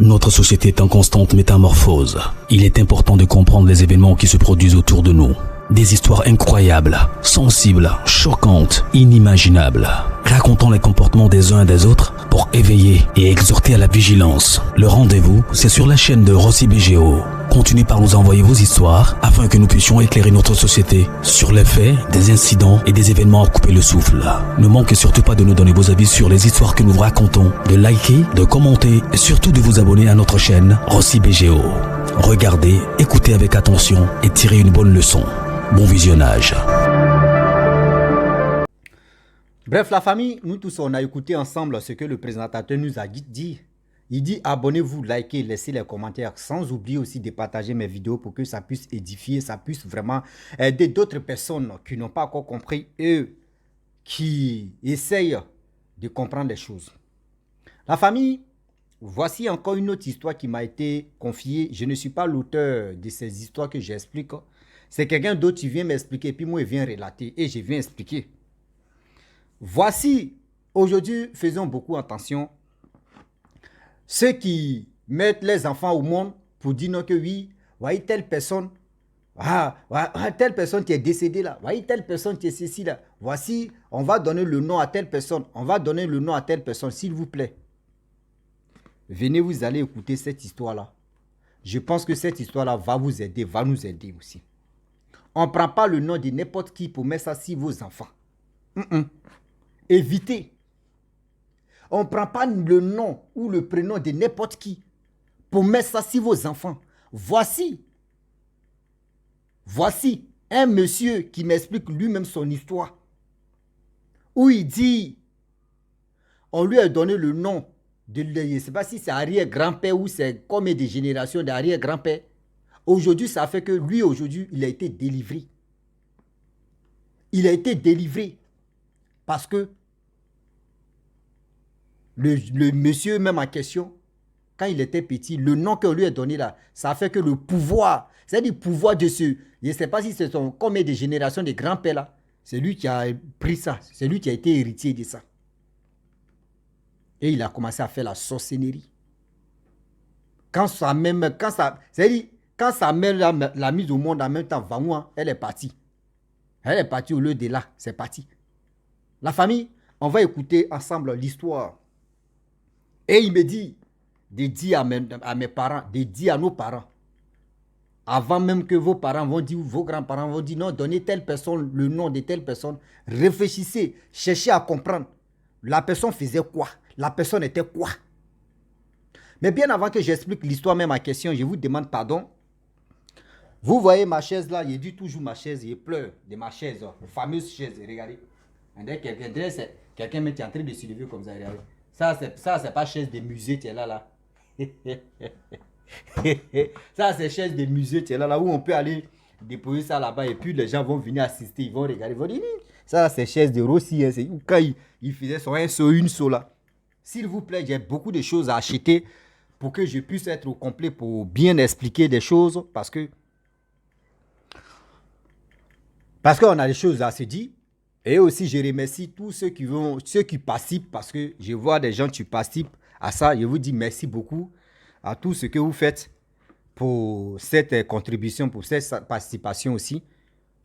Notre société est en constante métamorphose. Il est important de comprendre les événements qui se produisent autour de nous. Des histoires incroyables, sensibles, choquantes, inimaginables. Racontons les comportements des uns et des autres pour éveiller et exhorter à la vigilance. Le rendez-vous, c'est sur la chaîne de Rossi BGO. Continuez par nous envoyer vos histoires afin que nous puissions éclairer notre société sur les faits, des incidents et des événements à couper le souffle. Ne manquez surtout pas de nous donner vos avis sur les histoires que nous vous racontons, de liker, de commenter et surtout de vous abonner à notre chaîne Rossi BGO. Regardez, écoutez avec attention et tirez une bonne leçon. Bon visionnage. Bref, la famille, nous tous, on a écouté ensemble ce que le présentateur nous a dit. Il dit abonnez-vous, likez, laissez les commentaires, sans oublier aussi de partager mes vidéos pour que ça puisse édifier, ça puisse vraiment aider d'autres personnes qui n'ont pas encore compris et qui essayent de comprendre les choses. La famille, voici encore une autre histoire qui m'a été confiée. Je ne suis pas l'auteur de ces histoires que j'explique. C'est quelqu'un d'autre qui vient m'expliquer, puis moi, il vient relater et je viens expliquer. Voici, aujourd'hui, faisons beaucoup attention. Ceux qui mettent les enfants au monde pour dire non que oui, voyez telle personne, telle personne qui est décédée là, voyez telle personne qui est ceci là. Voici, on va donner le nom à telle personne, on va donner le nom à telle personne, s'il vous plaît. Venez, vous allez écouter cette histoire-là. Je pense que cette histoire-là va vous aider, va nous aider aussi. On ne prend pas le nom de n'importe qui pour mettre ça sur vos enfants. Évitez. On ne prend pas le nom ou le prénom de n'importe qui pour mettre ça sur vos enfants. Voici un monsieur qui m'explique lui-même son histoire. Où il dit, on lui a donné le nom de, je ne sais pas si c'est arrière-grand-père ou c'est comme des générations d'arrière-grand-père. Aujourd'hui, ça fait que lui, aujourd'hui, il a été délivré. Il a été délivré parce que le monsieur même en question, quand il était petit, le nom qu'on lui a donné là, ça fait que le pouvoir, c'est-à-dire le pouvoir de ce, je ne sais pas si c'est son, comme des générations de grands-pères là, c'est lui qui a pris ça, c'est lui qui a été héritier de ça. Et il a commencé à faire la sorcellerie. Quand sa mère l'a mise au monde en même temps, Vangoua, elle est partie. Elle est partie au lieu de là, c'est parti. La famille, on va écouter ensemble l'histoire. Et il me dit, de dire à mes parents, de dire à nos parents, avant même que vos parents vont dire, vos grands-parents vont dire, non, donnez telle personne, le nom de telle personne, réfléchissez, cherchez à comprendre. La personne faisait quoi? La personne était quoi? Mais bien avant que j'explique l'histoire même en question, je vous demande pardon. Vous voyez ma chaise là, je dis toujours ma chaise, je pleure de ma chaise, la fameuse chaise, regardez. Quelqu'un est en train de se lever comme ça, regardez. Ça, c'est pas chaise de musée, tu es là. Ça, c'est chaise de musée, tu es là, où on peut aller déposer ça là-bas et puis les gens vont venir assister, ils vont regarder, ils vont dire, ça, c'est chaise de Rossi, hein, c'est quand il faisait son un saut, une saut là. S'il vous plaît, j'ai beaucoup de choses à acheter pour que je puisse être au complet pour bien expliquer des choses parce qu'on a des choses à se dire. Et aussi, je remercie tous ceux qui participent parce que je vois des gens qui participent à ça. Je vous dis merci beaucoup à tout ce que vous faites pour cette contribution, pour cette participation aussi.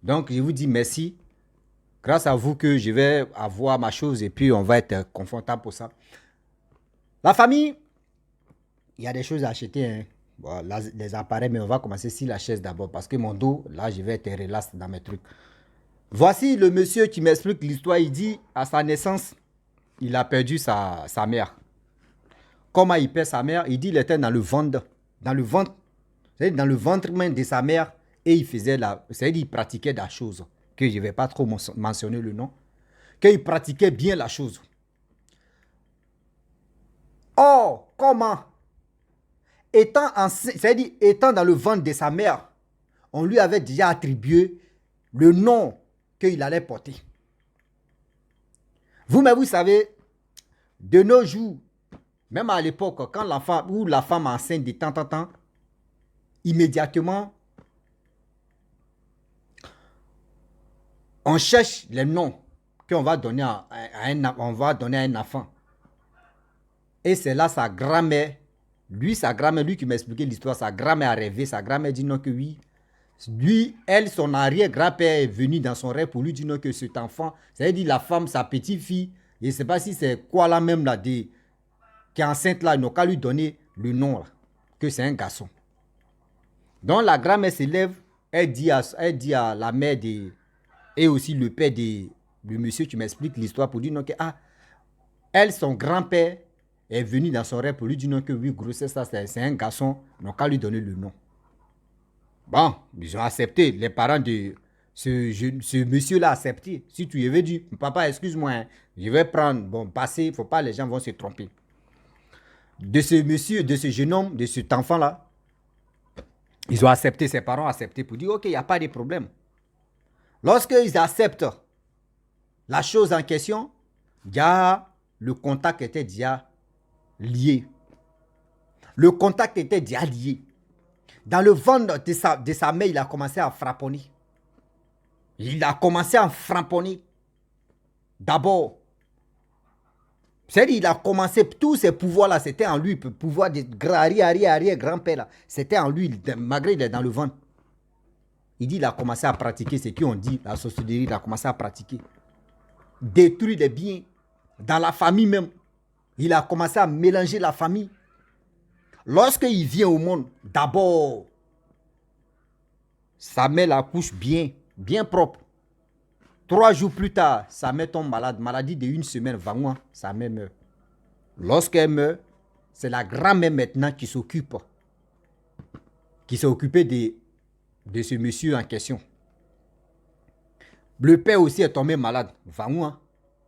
Donc, je vous dis merci. Grâce à vous que je vais avoir ma chose et puis on va être confortable pour ça. La famille, il y a des choses à acheter. Hein. Bon, là, les appareils, mais on va commencer sur la chaise d'abord parce que mon dos, là, je vais être relax dans mes trucs. Voici le monsieur qui m'explique l'histoire. Il dit, à sa naissance, il a perdu sa mère. Comment il perd sa mère? Il dit, il était dans le ventre même de sa mère et il faisait il pratiquait la chose, que je ne vais pas trop mentionner le nom, qu'il pratiquait bien la chose. Or, comment? Étant dans le ventre de sa mère, on lui avait déjà attribué le nom qu'il allait porter. Vous-même, vous savez, de nos jours, même à l'époque, quand l'enfant ou la femme enceinte de temps en temps, immédiatement, on cherche les noms qu'on va donner à un enfant. Et c'est là sa grand-mère Lui, sa grand-mère, lui qui m'expliquait l'histoire, sa grand-mère a rêvé, sa grand-mère dit non que oui. Lui, elle, son arrière-grand-père est venu dans son rêve pour lui dire non que cet enfant, c'est-à-dire la femme, sa petite-fille, je ne sais pas si c'est quoi là même là, qui est enceinte là, ils n'ont qu'à lui donner le nom là, que c'est un garçon. Donc la grand-mère se lève, elle dit à la mère et aussi le père du monsieur qui m'explique l'histoire pour dire non que elle, son grand-père, est venu dans son rêve pour lui dire non que oui, grossesse, ça c'est un garçon, ils n'ont qu'à lui donner le nom. Bon, ils ont accepté, les parents de ce monsieur-là a accepté. Si tu lui avais dit, papa, excuse-moi, hein, je vais prendre, bon, passer, il ne faut pas, les gens vont se tromper. De ce monsieur, de ce jeune homme, de cet enfant-là, ils ont accepté, ses parents ont accepté pour dire, ok, il n'y a pas de problème. Lorsqu'ils acceptent la chose en question, le contact était déjà lié. Le contact était déjà lié. Dans le ventre de sa mère, il a commencé à frapponner. Il a commencé à frapponner. D'abord, c'est-à-dire il a commencé, tous ces pouvoirs-là, c'était en lui, le pouvoir de arrière-grand-père, là, c'était en lui, malgré il est dans le ventre. Il dit il a commencé à pratiquer ce qu'on dit, la sorcellerie, il a commencé à pratiquer. Détruire les biens, dans la famille même. Il a commencé à mélanger la famille. Lorsqu'il vient au monde, d'abord, sa mère la couche bien, bien propre. 3 jours plus tard, sa mère tombe malade. Maladie de 1 semaine, 20 mois, sa mère meurt. Lorsqu'elle meurt, c'est la grand-mère maintenant qui s'occupe. Qui s'est occupée de ce monsieur en question. Le père aussi est tombé malade, 20 mois.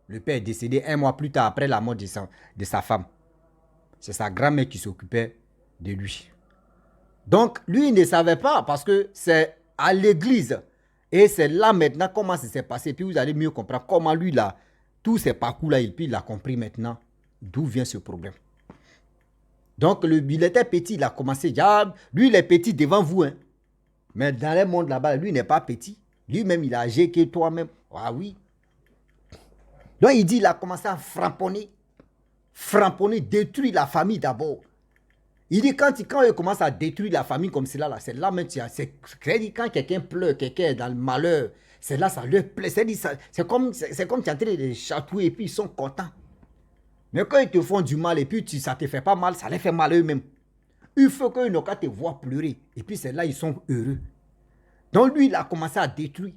Le père est décédé 1 mois plus tard après la mort de sa femme. C'est sa grand-mère qui s'occupait de lui. Donc, lui, il ne savait pas parce que c'est à l'église. Et c'est là maintenant comment ça s'est passé. Puis vous allez mieux comprendre comment lui, là, tous ces parcours-là, il a compris maintenant d'où vient ce problème. Donc, il était petit, il a commencé. Lui, il est petit devant vous. Hein. Mais dans le monde là-bas, lui, il n'est pas petit. Lui-même, il a âgé que toi-même. Ah oui. Donc, il dit, il a commencé à frapponner. Frapponner, détruire la famille d'abord. Il dit, quand il commence à détruire la famille comme cela, là, c'est là même, c'est quand quelqu'un pleure, quelqu'un est dans le malheur, c'est là, ça leur plaît. C'est comme tu es en train de les chatouiller et puis ils sont contents. Mais quand ils te font du mal et puis ça ne te fait pas mal, ça les fait mal eux-mêmes. Il faut qu'ils n'ont qu'à te voir pleurer. Et puis c'est là, ils sont heureux. Donc lui, il a commencé à détruire.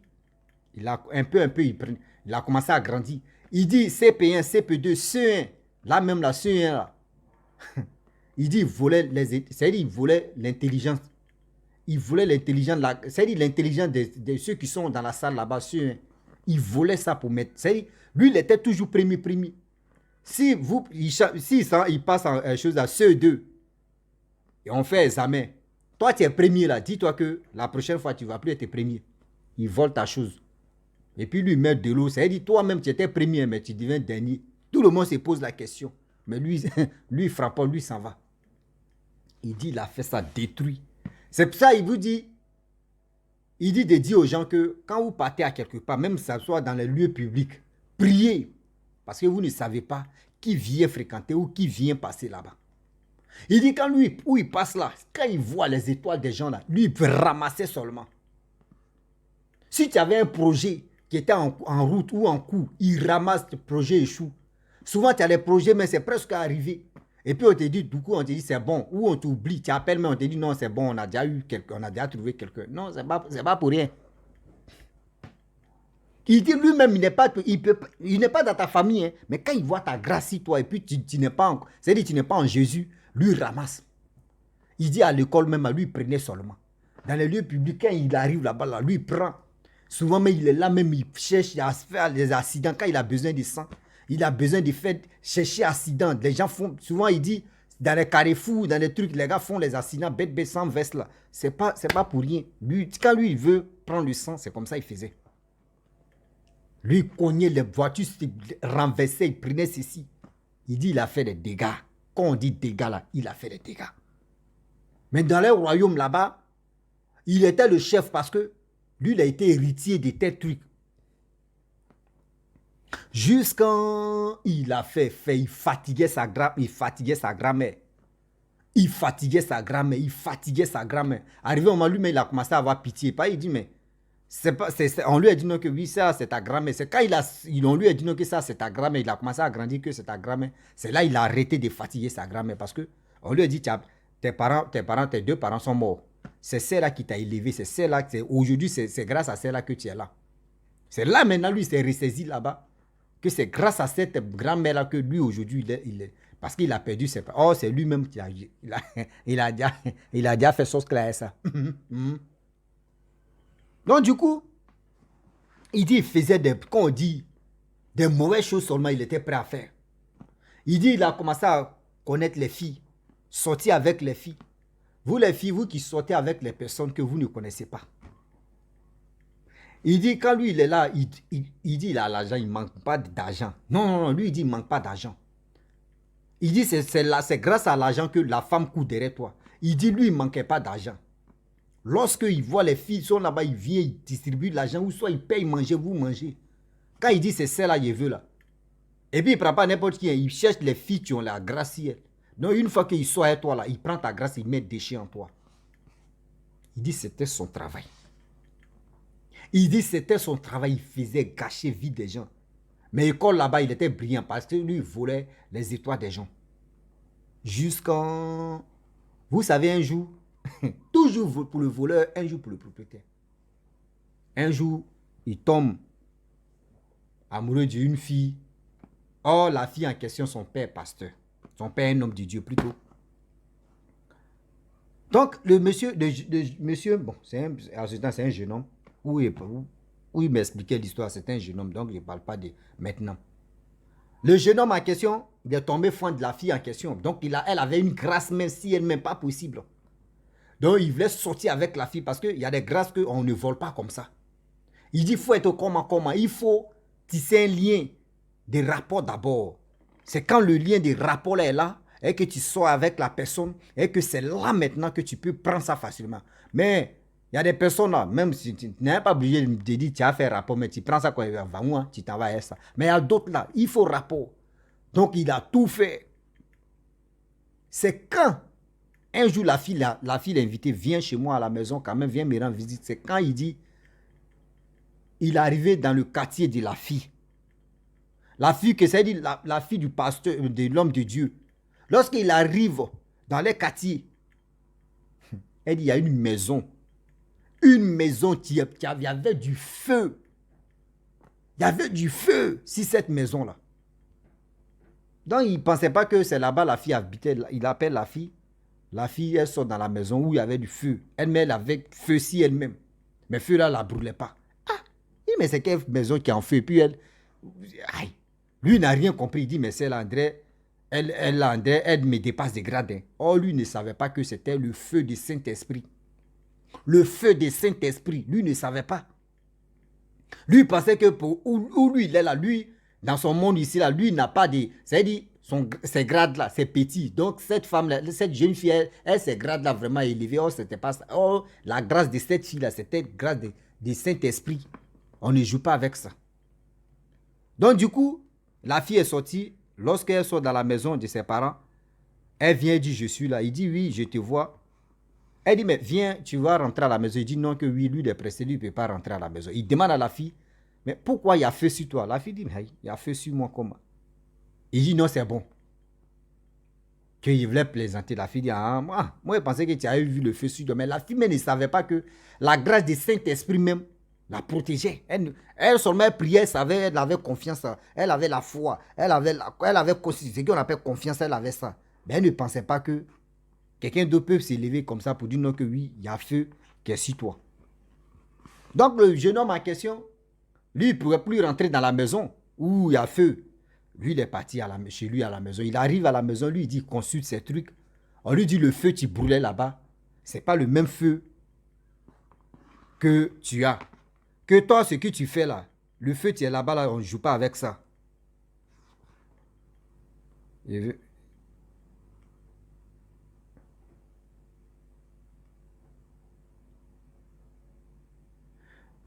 Il a un peu, il a commencé à grandir. Il dit CP1, CP2, CE1, là même la CE1 là. Il dit il volait l'intelligence. Il volait l'intelligence, c'est-à-dire l'intelligence de ceux qui sont dans la salle là-bas. Il volait ça pour mettre. C'est-à-dire, lui, il était toujours premier. Si il passe en chose à CE2 et on fait examen, toi tu es premier là, dis-toi que la prochaine fois tu ne vas plus être premier. Il vole ta chose. Et puis lui, il met de l'eau. C'est-à-dire, toi-même tu étais premier, mais tu deviens dernier. Tout le monde se pose la question. Mais lui, lui frappant, lui s'en va. Il dit, il a fait ça, détruit. C'est pour ça qu'il vous dit, il dit de dire aux gens que quand vous partez à quelque part, même si ça soit dans les lieux publics, priez. Parce que vous ne savez pas qui vient fréquenter ou qui vient passer là-bas. Il dit quand lui, où il passe là, quand il voit les étoiles des gens là, lui, il peut ramasser seulement. Si tu avais un projet qui était en route ou en cours, il ramasse, le projet échoue. Souvent, tu as des projets, mais c'est presque arrivé. Et puis, on te dit, du coup, on te dit, c'est bon. Ou on t'oublie, tu appelles, mais on te dit, non, c'est bon, on a déjà eu quelqu'un, on a déjà trouvé quelqu'un. Non, c'est pas pour rien. Il dit lui-même, il n'est pas dans ta famille, hein, mais quand il voit ta grâce sur toi, et puis tu n'es pas c'est-à-dire tu n'es pas en Jésus, lui il ramasse. Il dit à l'école même, lui il prenait seulement. Dans les lieux publics, quand il arrive là-bas, là, lui il prend. Souvent, mais il est là même, il cherche à se faire des accidents quand il a besoin de sang. Il a besoin de faire chercher accident. Les gens font, souvent il dit, dans les carrefours, dans les trucs, les gars font les accidents bête sans veste là. C'est pas pour rien. Lui, quand lui il veut prendre le sang, c'est comme ça il faisait. Lui il cognait les voitures, renversait, il prenait ceci. Il dit il a fait des dégâts. Quand on dit dégâts là, il a fait des dégâts. Mais dans les royaumes là-bas, il était le chef parce que lui il a été héritier de tel truc. Jusqu'à il fatiguait sa grand-mère. Il fatiguait sa grand-mère, il fatiguait sa grand-mère. Arrivé au moment, lui, mais il a commencé à avoir pitié. Pas, il dit, mais on lui a dit non que oui, ça, c'est ta grand-mère. C'est quand on lui a dit non que ça, c'est ta grand-mère, il a commencé à grandir que c'est ta grand-mère. C'est là il a arrêté de fatiguer sa grand-mère parce que on lui a dit, tes deux parents sont morts. C'est celle-là qui t'a élevé, c'est celle-là, aujourd'hui, c'est grâce à celle-là que tu es là. C'est là maintenant, lui, il s'est ressaisi là-bas, que c'est grâce à cette grand-mère-là que lui, aujourd'hui, il est parce qu'il a perdu ses parents. Oh, c'est lui-même qui a déjà fait sauce claire, ça. Donc, du coup, il dit, il faisait quand on dit des mauvaises choses seulement, il était prêt à faire. Il dit, il a commencé à connaître les filles, sortir avec les filles. Vous, les filles, vous qui sortez avec les personnes que vous ne connaissez pas. Il dit, quand lui, il est là, il dit, il a l'argent, il ne manque pas d'argent. Non, lui, il dit, il ne manque pas d'argent. Il dit, c'est grâce à l'argent que la femme court derrière toi. Il dit, lui, il ne manquait pas d'argent. Lorsqu'il voit les filles sont là-bas, il vient, il distribue l'argent, ou soit il paye manger, vous mangez. Quand il dit, c'est celle-là, il veut là. Et puis, il ne prend pas n'importe qui, il cherche les filles qui ont la grâce. Donc, une fois qu'il soit avec toi là, il prend ta grâce, il met des déchets en toi. Il dit, c'était son travail. Il dit, c'était son travail, il faisait gâcher vie des gens. Mais l'école là-bas, il était brillant parce que lui, il volait les étoiles des gens. Jusqu'en... Vous savez, un jour, toujours pour le voleur, un jour pour le propriétaire. Un jour, il tombe amoureux d'une fille. Or, la fille en question, son père pasteur. Son père est un homme de Dieu plutôt. Donc, le monsieur, bon, c'est un jeune homme. Où il m'expliquait l'histoire, c'est un jeune homme, donc je ne parle pas de maintenant. Le jeune homme en question, il est tombé fan de la fille en question. Donc, elle avait une grâce, même si elle n'est pas possible. Donc, il voulait sortir avec la fille parce qu'il y a des grâces qu'on ne vole pas comme ça. Il dit, il faut être comment. Il faut tisser un lien de rapport d'abord. C'est quand le lien de rapport là est là, et que tu sors avec la personne, et que c'est là maintenant que tu peux prendre ça facilement. Mais... il y a des personnes là, même si tu n'es pas obligé de dire tu as fait rapport, mais tu prends ça quand il va où, tu t'en vas à ça. Mais il y a d'autres là, il faut rapport. Donc il a tout fait. C'est quand un jour la fille l'invité vient chez moi à la maison, quand même, vient me rendre visite. C'est quand il dit, il est arrivé dans le quartier de la fille. La fille, que c'est la fille du pasteur, de l'homme de Dieu. Lorsqu'il arrive dans les quartiers, elle dit, il y a une maison. Une maison qui avait du feu. Il y avait du feu sur cette maison-là. Donc, il ne pensait pas que c'est là-bas la fille habitait. Il appelle la fille. La fille, elle sort dans la maison où il y avait du feu. Elle-même avait feu si elle-même. Mais feu là, ne la brûlait pas. Ah, il dit, mais c'est quelle maison qui est en feu? Puis elle, aïe. Lui n'a rien compris. Il dit, mais c'est l'André. Elle me dépasse des gradins. Or, lui ne savait pas que c'était le feu du Saint-Esprit. Le feu du Saint-Esprit, lui ne savait pas. Lui pensait que où lui il est là, lui, dans son monde ici, là, lui n'a pas de... C'est-à-dire, ses grades là, c'est petit. Donc cette femme-là, cette jeune fille, elle ses grades là vraiment élevés. Oh, c'était pas ça. Oh, la grâce de cette fille-là, c'était grâce du Saint-Esprit. On ne joue pas avec ça. Donc du coup, la fille est sortie. Lorsqu'elle sort dans la maison de ses parents, elle vient et dit, je suis là. Il dit, oui, je te vois. Elle dit, mais viens, tu vas rentrer à la maison. Il dit non, que oui, lui, il est pressé, lui, il ne peut pas rentrer à la maison. Il demande à la fille, mais pourquoi il y a feu sur toi? La fille dit, mais il y a feu sur moi, comment? Il dit, non, c'est bon. Qu'il voulait plaisanter. La fille dit, ah, moi, je pensais que tu avais vu le feu sur toi. Mais la fille même ne savait pas que la grâce du Saint-Esprit même la protégeait. Elle seulement priait, elle savait, elle avait confiance, elle avait la foi, elle avait ce qu'on appelle confiance, elle avait ça. Mais elle ne pensait pas que quelqu'un d'autre peut s'élever comme ça pour dire non que oui, il y a feu qui est sur toi. Donc le jeune homme en question, lui, il ne pourrait plus rentrer dans la maison où il y a feu. Lui, il est parti chez lui à la maison. Il arrive à la maison, lui, il dit, consulte ces trucs. On lui dit, le feu qui brûlait là-bas, ce n'est pas le même feu que tu as. Que toi, ce que tu fais là, le feu qui est là-bas, là, on ne joue pas avec ça.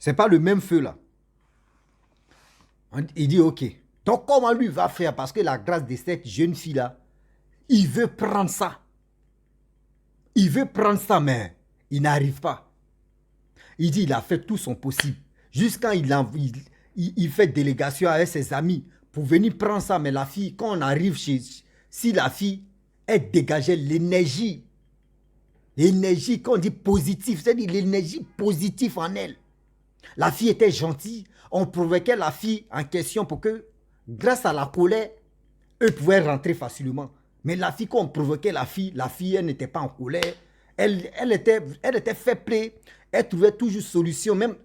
C'est pas le même feu là. Il dit ok. Donc comment lui va faire? Parce que la grâce de cette jeune fille là, il veut prendre ça. Il veut prendre ça, mais il n'arrive pas. Il dit il a fait tout son possible. Jusqu'à il fait délégation avec ses amis pour venir prendre ça. Mais la fille, quand on arrive si la fille, elle dégageait l'énergie. L'énergie, quand on dit positive, c'est-à-dire l'énergie positive en elle. La fille était gentille. On provoquait la fille en question pour que, grâce à la colère, eux pouvaient rentrer facilement. Mais la fille, quand on provoquait la fille, elle n'était pas en colère. Elle était fair play. Elle trouvait toujours solution. Même,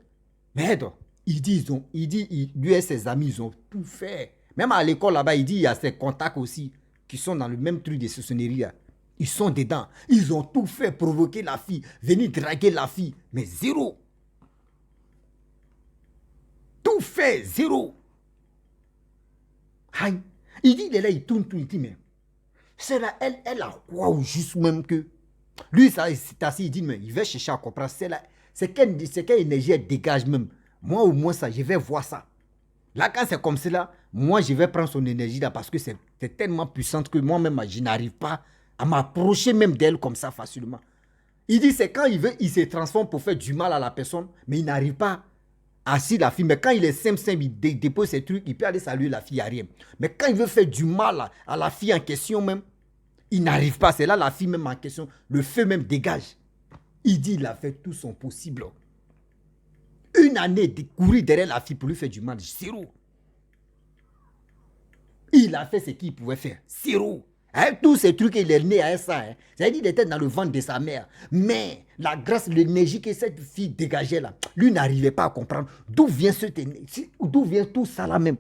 mais lui et ses amis, ils ont tout fait. Même à l'école là-bas, il dit il y a ses contacts aussi qui sont dans le même truc de sorcellerie. Ils sont dedans. Ils ont tout fait, provoquer la fille, venir draguer la fille. Mais zéro. Tout fait, zéro. Aïe. Il dit, il est là, il tourne tout, il dit, mais c'est là, elle a quoi ou juste même que. Lui, ça, c'est assis, il dit, mais il va chercher à comprendre. C'est quelle énergie elle dégage même. Moi, au moins, ça, je vais voir ça. Là, quand c'est comme cela, moi, je vais prendre son énergie là parce que c'est tellement puissante que moi-même, je n'arrive pas à m'approcher même d'elle comme ça facilement. Il dit, c'est quand il se transforme pour faire du mal à la personne, mais il n'arrive pas à assis la fille. Mais quand il est simple, il dépose ses trucs, il peut aller saluer la fille, il n'y a rien. Mais quand il veut faire du mal à la fille en question même, il n'arrive pas. C'est là la fille même en question, le feu même dégage. Il dit, il a fait tout son possible. Une année de courir derrière la fille pour lui faire du mal, zéro. Il a fait ce qu'il pouvait faire, zéro. Hein, tous ces trucs, il est né à ça. Hein. C'est-à-dire qu'il était dans le ventre de sa mère. Mais la grâce, l'énergie que cette fille dégageait là, lui n'arrivait pas à comprendre d'où vient tout ça là même.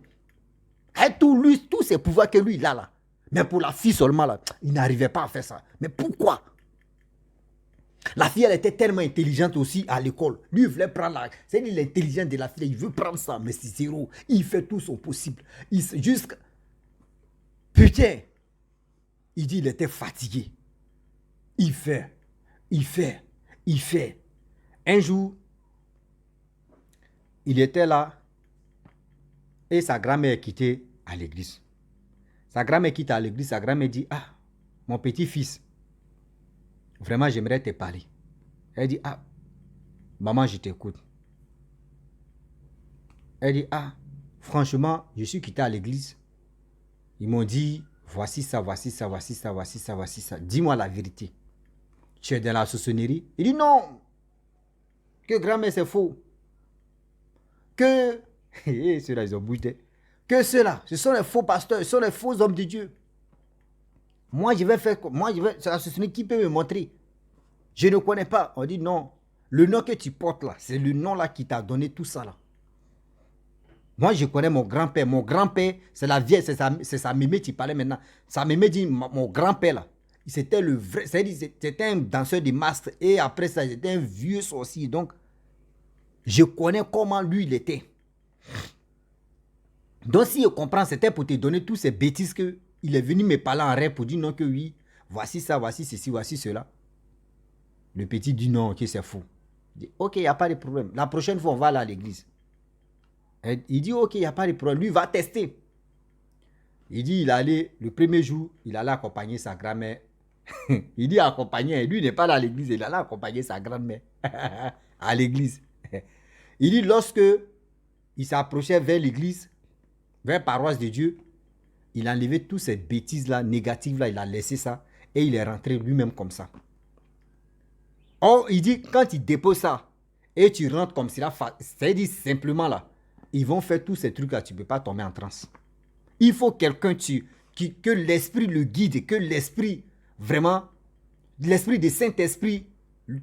Hein, tous ces pouvoirs que lui il a là. Mais pour la fille seulement là, il n'arrivait pas à faire ça. Mais pourquoi? La fille, elle était tellement intelligente aussi à l'école. Lui, il voulait prendre c'est-à-dire l'intelligence de la fille, il veut prendre ça, mais c'est zéro. Il fait tout son possible. Putain. Il dit il était fatigué. Il fait. Un jour, il était là et sa grand-mère quittait à l'église. Sa grand-mère quitte à l'église, sa grand-mère dit, ah, mon petit-fils, vraiment j'aimerais te parler. Elle dit, ah, maman, je t'écoute. Elle dit, ah, franchement, je suis quitté à l'église. Ils m'ont dit, voici ça. Dis-moi la vérité. Tu es dans la sorcellerie? Il dit non. Que grand-mère c'est faux. Que ceux-là ils ont bougé. Que ceux-là, ce sont les faux pasteurs, ce sont les faux hommes de Dieu. C'est la sorcellerie qui peut me montrer. Je ne connais pas. On dit non. Le nom que tu portes là, c'est le nom là qui t'a donné tout ça là. Moi, je connais mon grand-père. Mon grand-père, c'est la vieille, c'est sa mémé qui parlait maintenant. Sa mémé dit, mon grand-père là, c'était le vrai, c'était un danseur de masques. Et après ça, c'était un vieux sorcier. Donc, je connais comment lui, il était. Donc, si je comprends, c'était pour te donner toutes ces bêtises que il est venu me parler en rêve pour dire non que oui, voici ça, voici ceci, voici cela. Le petit dit non, que c'est faux. Il dit, ok, il n'y a pas de problème. La prochaine fois, on va aller à l'église. Il dit, ok, il n'y a pas de problème. Lui, il va tester. Il dit, le premier jour, il allait accompagner sa grand-mère. Il dit accompagner. Lui, il n'est pas là à l'église. Il allait accompagner sa grand-mère à l'église. Il dit, lorsque il s'approchait vers l'église, vers la paroisse de Dieu, il a enlevé toutes ces bêtises-là, négatives-là. Il a laissé ça. Et il est rentré lui-même comme ça. Or, il dit, quand il dépose ça, et tu rentres comme cela, c'est-à-dire simplement là, ils vont faire tous ces trucs-là, tu ne peux pas tomber en transe. Il faut quelqu'un que l'esprit le guide, que l'esprit, vraiment, l'esprit de Saint-Esprit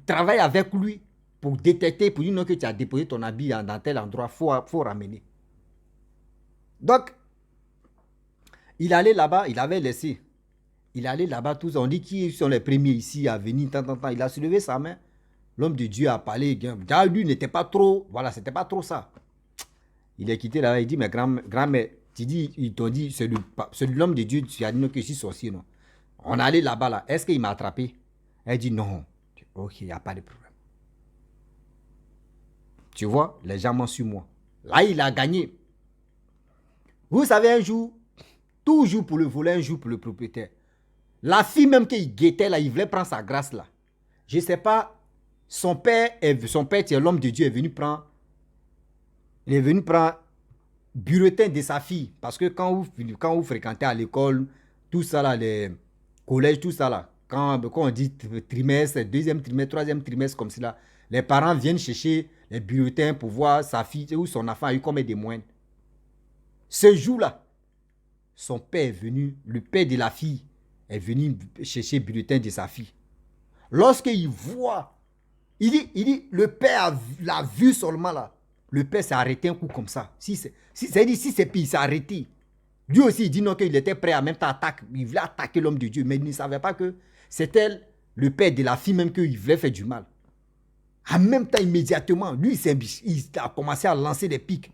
travaille avec lui pour détecter, pour dire non que tu as déposé ton habit dans tel endroit, il faut ramener. Donc, il allait là-bas, il avait laissé. Il allait là-bas, tous, on dit qui sont les premiers ici à venir, il a soulevé sa main. L'homme de Dieu a parlé, lui n'était pas trop, voilà, c'était pas trop ça. Il est quitté là-bas, il dit, mais grand-mère, ils t'ont dit, c'est l'homme de Dieu, tu as dit que je suis sorcier, non? On est allé là-bas, là, est-ce qu'il m'a attrapé? Elle dit, non. Ok, il n'y a pas de problème. Tu vois, les gens m'ont su moi. Là, il a gagné. Vous savez, un jour, toujours pour le voler, un jour pour le propriétaire. La fille même qu'il guettait là, il voulait prendre sa grâce là. Je ne sais pas, son père, c'est l'homme de Dieu, il est venu prendre bulletin de sa fille. Parce que quand vous fréquentez à l'école, tout ça là, les collèges, tout ça là, quand on dit trimestre, deuxième trimestre, troisième trimestre, comme cela, les parents viennent chercher les bulletins pour voir sa fille ou son enfant a eu combien de moyens. Ce jour-là, son père est venu, le père de la fille est venu chercher le bulletin de sa fille. Lorsqu'il voit, il dit, le père l'a vu seulement là. Le père s'est arrêté un coup comme ça. Si c'est pire, il s'est arrêté. Lui aussi, il dit non, qu'il était prêt à même temps attaquer. Il voulait attaquer l'homme de Dieu, mais il ne savait pas que c'était le père de la fille même qu'il voulait faire du mal. En même temps, immédiatement, lui, il a commencé à lancer des pics.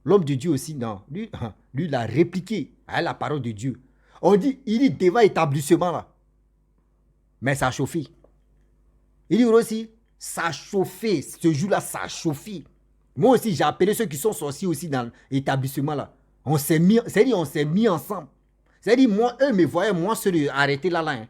L'homme de Dieu aussi, non. Lui, il a répliqué à la parole de Dieu. On dit, il est devant l'établissement là. Mais ça a chauffé. Il dit aussi, ça a chauffé. Ce jour-là, ça a chauffé. Moi aussi, j'ai appelé ceux qui sont sortis aussi dans l'établissement là. On s'est mis ensemble. C'est-à-dire, moi, eux me voyaient, moi, seul arrêté là. Hein.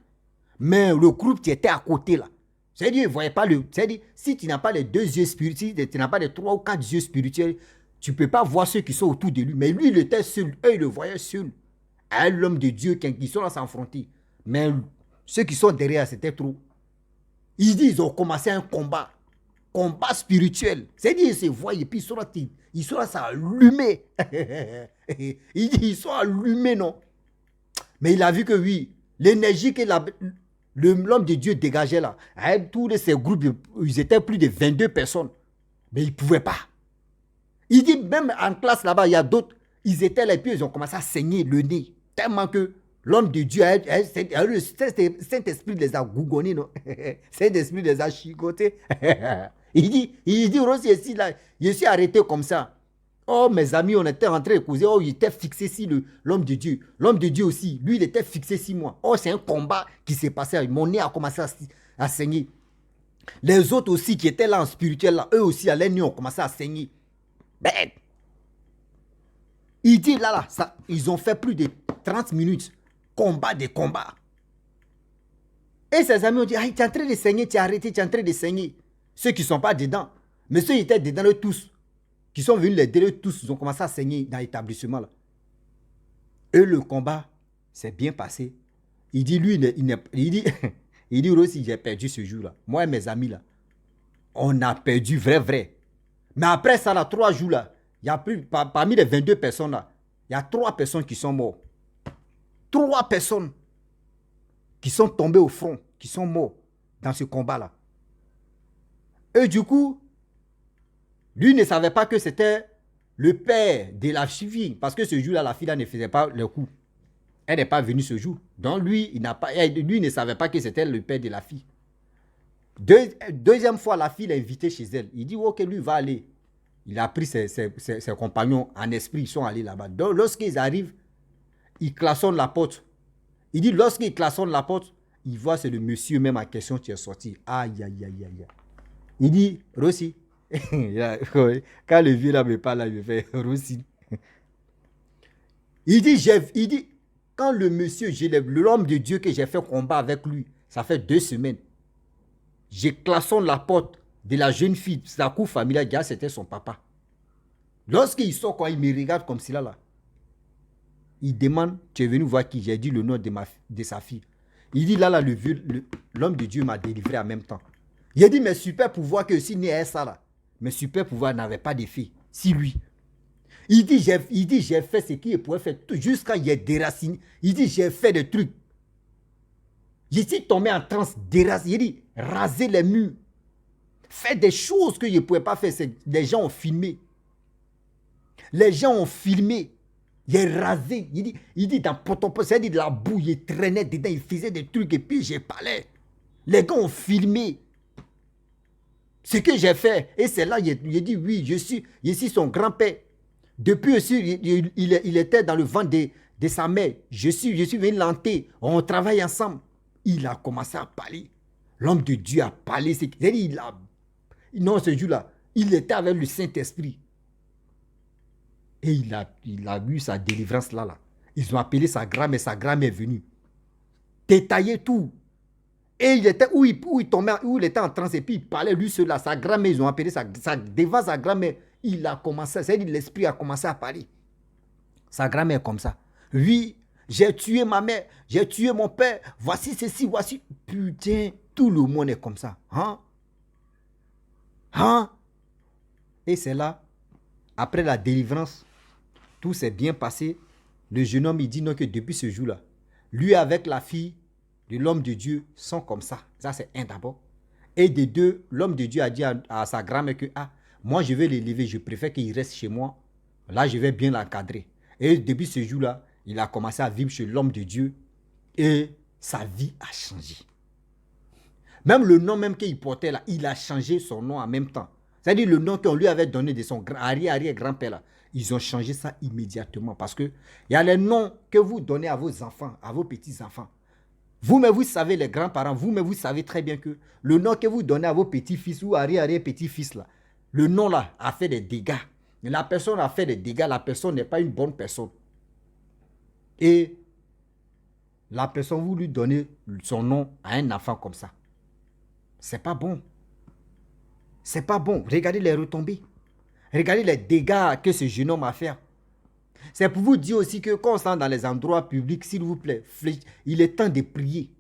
Mais le groupe qui était à côté là. C'est-à-dire, ils ne voyaient pas le. C'est-à-dire, si tu n'as pas les 2 yeux spirituels, si tu n'as pas les 3 ou 4 yeux spirituels, tu ne peux pas voir ceux qui sont autour de lui. Mais lui, il était seul. Eux, ils le voyaient seul. À l'homme de Dieu qui sont là s'affronter. Mais ceux qui sont derrière, c'était trop. Ils disent, ils ont commencé un combat. Combat spirituel. C'est-à-dire, ils se voient et puis ils sont là s'allumer. Il dit, ils sont allumés, non. Mais il a vu que oui, l'énergie que l'homme de Dieu dégageait là, avec tous ces groupes, ils étaient plus de 22 personnes. Mais ils ne pouvaient pas. Il dit, même en classe là-bas, il y a d'autres, ils étaient là et puis ils ont commencé à saigner le nez. Tellement que l'homme de Dieu, le Saint-Esprit les a gougonnés, non? Saint-Esprit les a chicotés. Il dit, Rossi, ici, là, je suis arrêté comme ça. Oh, mes amis, on était en train de causer. Oh, il était fixé sur l'homme de Dieu. L'homme de Dieu aussi, lui, il était fixé sur moi. Oh, c'est un combat qui s'est passé. Mon nez a commencé à saigner. Les autres aussi qui étaient là en spirituel, là, eux aussi, à leur nez ont commencé à saigner. Ben, il dit là, ça, ils ont fait plus de 30 minutes. Combat des combats. Et ses amis ont dit, ah, tu es en train de saigner, tu es arrêté, tu es en train de saigner. Ceux qui ne sont pas dedans. Mais ceux qui étaient dedans, eux tous, qui sont venus les délais, tous, ils ont commencé à saigner dans l'établissement là. Eux, le combat s'est bien passé. Il dit, lui, il dit aussi, j'ai perdu ce jour-là. Moi et mes amis là, on a perdu vrai. Mais après ça, là, 3 jours là, il y a plus, parmi les 22 personnes là, il y a 3 personnes qui sont mortes. 3 personnes qui sont tombées au front, qui sont morts dans ce combat-là. Et du coup, lui ne savait pas que c'était le père de la fille, parce que ce jour-là, la fille là, ne faisait pas le coup. Elle n'est pas venue ce jour. Donc lui, il ne savait pas que c'était le père de la fille. Deuxième fois, la fille l'a invité chez elle. Il dit, ok, lui va aller. Il a pris ses compagnons en esprit, ils sont allés là-bas. Donc lorsqu'ils arrivent, ils klaxonnent la porte. Il dit, lorsqu'ils klaxonnent la porte, il voit c'est le monsieur même en question qui est sorti. Aïe. Il dit, Rossi. Quand le vieux là me parle, là, il me fait Rossi. Il dit, quand le monsieur, l'homme de Dieu que j'ai fait combat avec lui, ça fait 2 semaines, j'ai klaxonné la porte de la jeune fille, sa cour familiale, déjà c'était son papa. Lorsqu'il sort, quand il me regarde comme cela, là, il demande, tu es venu voir qui? J'ai dit le nom de sa fille. Il dit, là, l'homme de Dieu m'a délivré en même temps. Il a dit, mais super pouvoir que si né à ça, là, mais super pouvoir n'avait pas d'effet. Si lui. Il dit, j'ai fait ce qu'il pouvait faire jusqu'à il est déraciné. Il dit, j'ai fait des trucs. Je suis tombé en transe, déraciné. Il dit, raser les murs. Faire des choses que je ne pouvais pas faire. Les gens ont filmé. Il rasé. Il dit dans Potopo, c'est-à-dire de la boue, il traînait dedans, il faisait des trucs et puis j'ai parlé. Les gars ont filmé ce que j'ai fait. Et c'est là, il dit, oui, je suis son grand-père. Depuis aussi, il était dans le ventre de sa mère. Je suis venu l'hanter. On travaille ensemble. Il a commencé à parler. L'homme de Dieu a parlé. Non, ce jour-là, il était avec le Saint-Esprit. Et il a eu sa délivrance là. Ils ont appelé sa grand-mère. Sa grand-mère est venue. Détailler tout. Et il était où il tombait, où il était en transe, et puis il parlait lui seul là, sa grand-mère, ils ont appelé devant sa grand-mère, il a commencé, c'est-à-dire l'esprit a commencé à parler. Sa grand-mère comme ça. Oui, j'ai tué ma mère, j'ai tué mon père, voici ceci, voici. Putain, tout le monde est comme ça. Hein? Hein? Et c'est là, après la délivrance, tout s'est bien passé. Le jeune homme, il dit non que depuis ce jour-là, lui avec la fille de l'homme de Dieu sont comme ça. Ça, c'est un d'abord. Et de deux, l'homme de Dieu a dit à sa grand-mère que moi, je vais l'élever, je préfère qu'il reste chez moi. Là, je vais bien l'encadrer. Et depuis ce jour-là, il a commencé à vivre chez l'homme de Dieu et sa vie a changé. Même le nom même qu'il portait là, il a changé son nom en même temps. C'est-à-dire le nom qu'on lui avait donné de son arrière-grand-père là. Ils ont changé ça immédiatement parce que il y a les noms que vous donnez à vos enfants, à vos petits-enfants. Vous-même, vous savez, les grands-parents, vous-même, vous savez très bien que le nom que vous donnez à vos petits-fils ou arrière-petits-fils là, le nom là a fait des dégâts. La personne a fait des dégâts, la personne n'est pas une bonne personne. Et la personne, vous lui donnez son nom à un enfant comme ça. C'est pas bon. C'est pas bon. Regardez les retombées. Regardez les dégâts que ce jeune homme a fait. C'est pour vous dire aussi que quand on s'en dans les endroits publics, s'il vous plaît, il est temps de prier.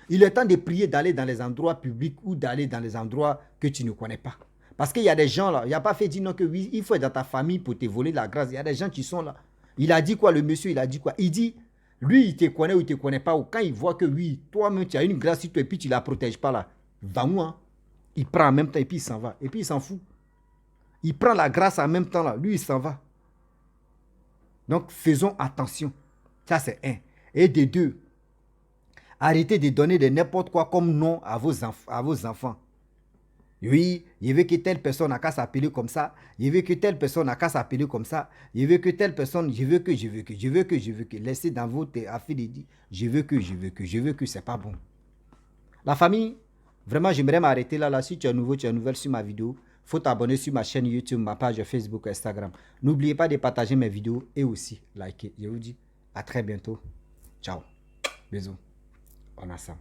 Il est temps de prier d'aller dans les endroits publics ou d'aller dans les endroits que tu ne connais pas. Parce qu'il y a des gens là, il n'a pas fait dire non que oui, il faut être dans ta famille pour te voler la grâce. Il y a des gens qui sont là. Il a dit quoi, le monsieur, il a dit quoi? Il dit, lui, il te connaît ou il ne te connaît pas. Ou quand il voit que oui, toi-même, tu as une grâce sur toi et puis tu ne la protèges pas là. Va où, hein? Il prend en même temps et puis il s'en va. Et puis il s'en fout. Il prend la grâce en même temps là. Lui, il s'en va. Donc, faisons attention. Ça, c'est un. Et de deux, arrêtez de donner de n'importe quoi comme nom à vos enfants. Oui, je veux que telle personne n'a qu'à s'appeler comme ça. Je veux que telle personne n'a qu'à s'appeler comme ça. Je veux que telle personne, je veux que. Laissez dans votre affaire de dire, je veux que, c'est pas bon. La famille, vraiment, j'aimerais m'arrêter là. Si tu es nouveau, tu es nouvelle sur ma vidéo, il faut t'abonner sur ma chaîne YouTube, ma page Facebook, Instagram. N'oubliez pas de partager mes vidéos et aussi liker. Je vous dis à très bientôt. Ciao. Bisous. On a ça.